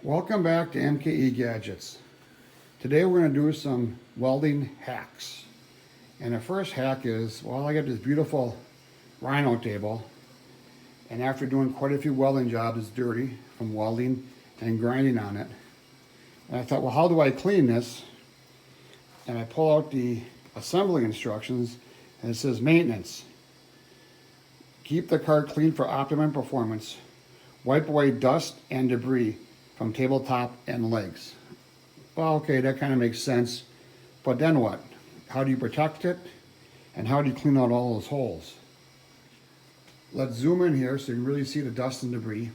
Welcome back to MKE Gadgets. Today we're going to do some welding hacks. And the first hack is, well, I got this beautiful Rhino table, and after doing quite a few welding jobs, it's dirty from welding and grinding on it. And I thought, well, how do I clean this? And I pull out the assembly instructions, and it says maintenance. Keep the cart clean for optimum performance. Wipe away dust and debris from tabletop and legs. Well, okay, that kind of makes sense. But then what? How do you protect it? And how do you clean out all those holes? Let's zoom in here so you can really see the dust and debris.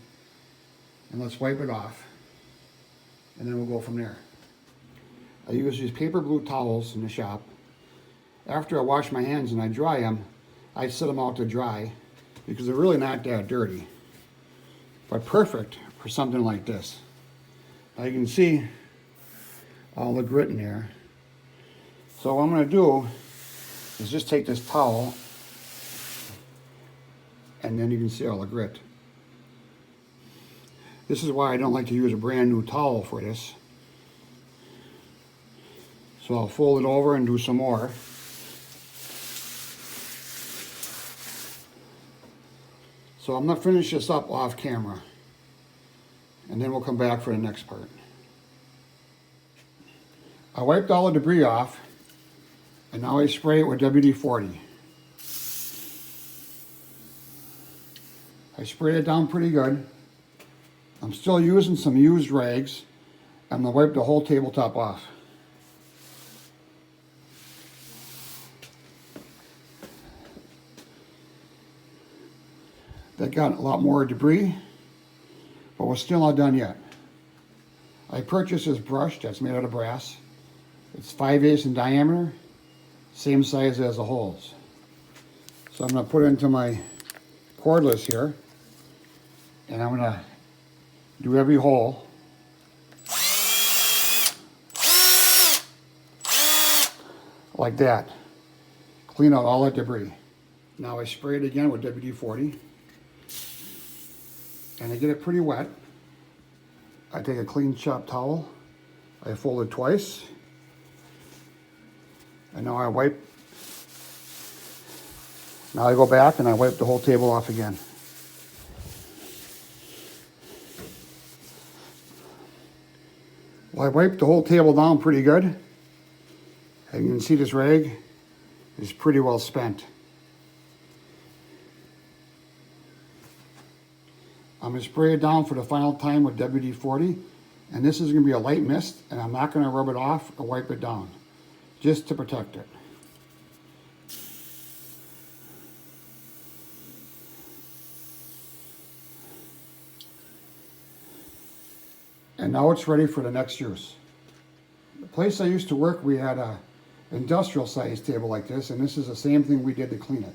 And let's wipe it off. And then we'll go from there. I use these paper blue towels in the shop. After I wash my hands and I dry them, I set them out to dry because they're really not that dirty. But perfect for something like this. Now you can see all the grit in there. So what I'm going to do is just take this towel, and then you can see all the grit. This is why I don't like to use a brand new towel for this. So I'll fold it over and do some more. So I'm going to finish this up off camera, and then we'll come back for the next part. I wiped all the debris off, and now I spray it with WD-40. I sprayed it down pretty good. I'm still using some used rags. I'm going to wipe the whole tabletop off. That got a lot more debris, but we're still not done yet. I purchased this brush that's made out of brass. It's 5/8 in diameter, same size as the holes. So I'm going to put it into my cordless here, and I'm going to do every hole. Like that. Clean out all that debris. Now I spray it again with WD-40. And I get it pretty wet. I take a clean chopped towel. I fold it twice. And now I wipe. Now I go back and I wipe the whole table off again. Well, I wiped the whole table down pretty good. And you can see this rag is pretty well spent. I'm going to spray it down for the final time with WD-40, and this is going to be a light mist, and I'm not going to rub it off or wipe it down, just to protect it. And now it's ready for the next use. The place I used to work, we had a industrial size table like this, and this is the same thing we did to clean it.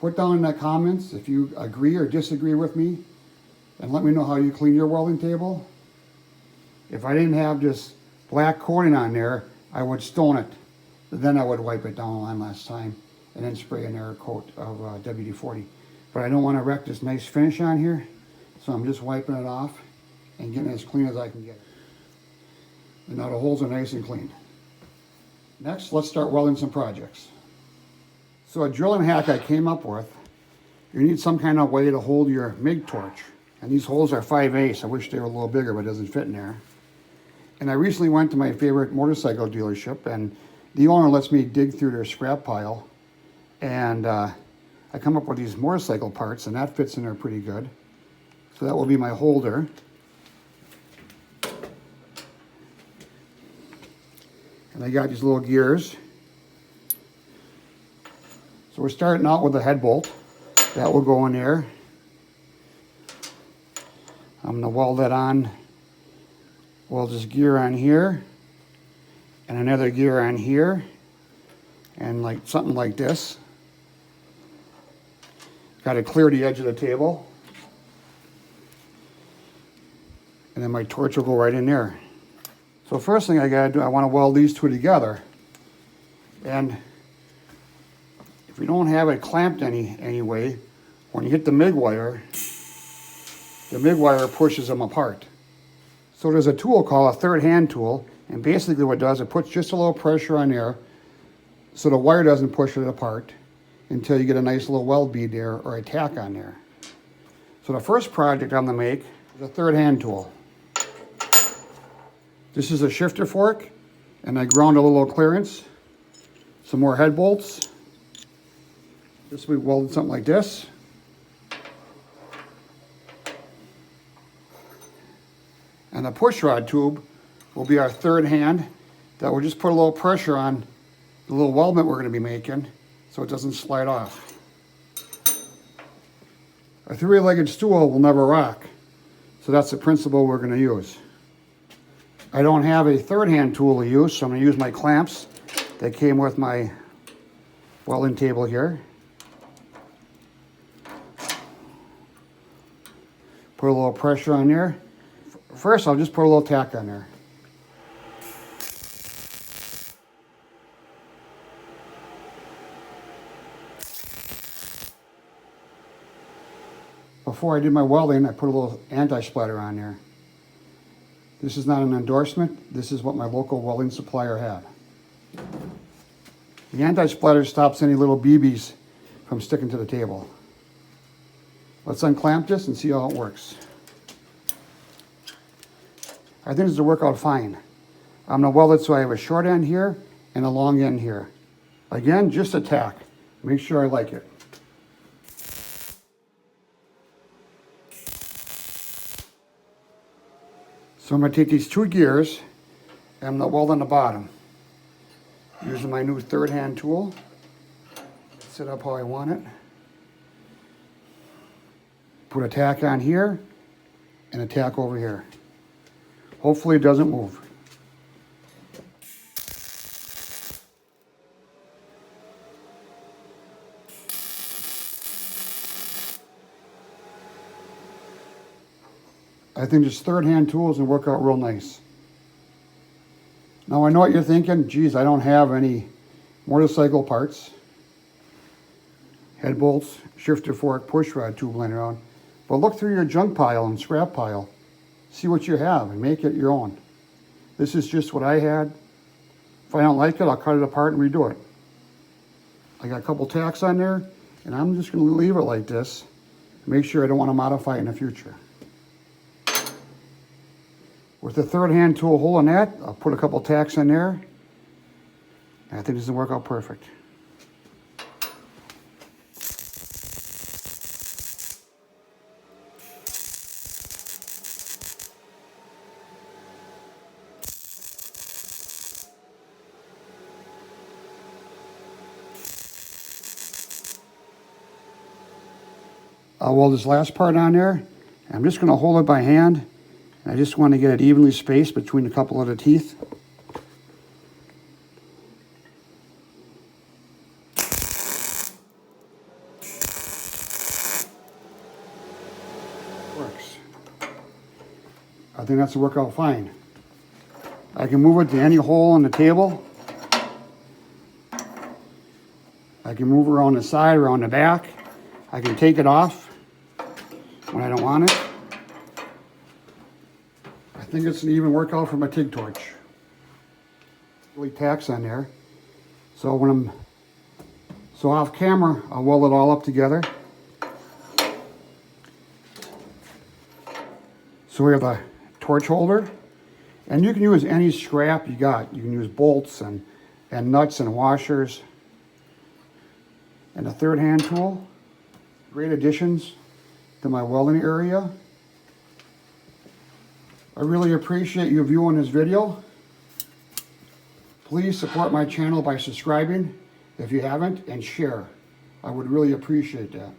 Put down in the comments if you agree or disagree with me, and let me know how you clean your welding table. If I didn't have this black coating on there, I would stone it. Then I would wipe it down one last time and then spray another coat of WD-40. But I don't want to wreck this nice finish on here, so I'm just wiping it off and getting it as clean as I can get it. And now the holes are nice and clean. Next, let's start welding some projects. So a drilling hack I came up with, you need some kind of way to hold your MIG torch. And these holes are 5/8. I wish they were a little bigger, but it doesn't fit in there. And I recently went to my favorite motorcycle dealership, and the owner lets me dig through their scrap pile. And I come up with these motorcycle parts, and that fits in there pretty good. So that will be my holder. And I got these little gears. So we're starting out with a head bolt. That will go in there. I'm going to weld that on. Weld this gear on here. And another gear on here. And like something like this. Got to clear the edge of the table. And then my torch will go right in there. So first thing I got to do, I want to weld these two together. And if you don't have it clamped anyway, when you hit the MIG wire pushes them apart. So there's a tool called a third hand tool, and basically what it does, it puts just a little pressure on there so the wire doesn't push it apart until you get a nice little weld bead there or a tack on there. So the first project I'm going to make is a third hand tool. This is a shifter fork, and I ground a little clearance, some more head bolts. This will be welded something like this. And the push rod tube will be our third hand that will just put a little pressure on the little weldment we're going to be making so it doesn't slide off. A three-legged stool will never rock, so that's the principle we're going to use. I don't have a third hand tool to use, so I'm going to use my clamps that came with my welding table here. Put a little pressure on there. First, I'll just put a little tack on there. Before I did my welding, I put a little anti-splatter on there. This is not an endorsement. This is what my local welding supplier had. The anti-splatter stops any little BBs from sticking to the table. Let's unclamp this and see how it works. I think this will work out fine. I'm going to weld it so I have a short end here and a long end here. Again, just a tack. Make sure I like it. So I'm going to take these two gears and I'm going to weld on the bottom. Using my new third hand tool. Set up how I want it. Put a tack on here and a tack over here. Hopefully it doesn't move. I think this third hand tools will work out real nice. Now I know what you're thinking, geez, I don't have any motorcycle parts. Head bolts, shifter fork, push rod tube laying around. But look through your junk pile and scrap pile. See what you have and make it your own. This is just what I had. If I don't like it, I'll cut it apart and redo it. I got a couple tacks on there, and I'm just going to leave it like this. Make sure I don't want to modify it in the future. With the third hand tool holding that, I'll put a couple tacks in there. And I think this will work out perfect. I'll weld this last part on there. I'm just going to hold it by hand. I just want to get it evenly spaced between a couple of the teeth. Works. I think that's to work out fine. I can move it to any hole in the table. I can move around the side, around the back. I can take it off when I don't want it. I think it's an even workout for my TIG torch. Really tacks on there. So off camera, I'll weld it all up together. So we have the torch holder, and you can use any scrap you got. You can use bolts and nuts and washers. And a third hand tool. Great additions to my welding area. I really appreciate you viewing this video. Please support my channel by subscribing if you haven't, and share. I would really appreciate that.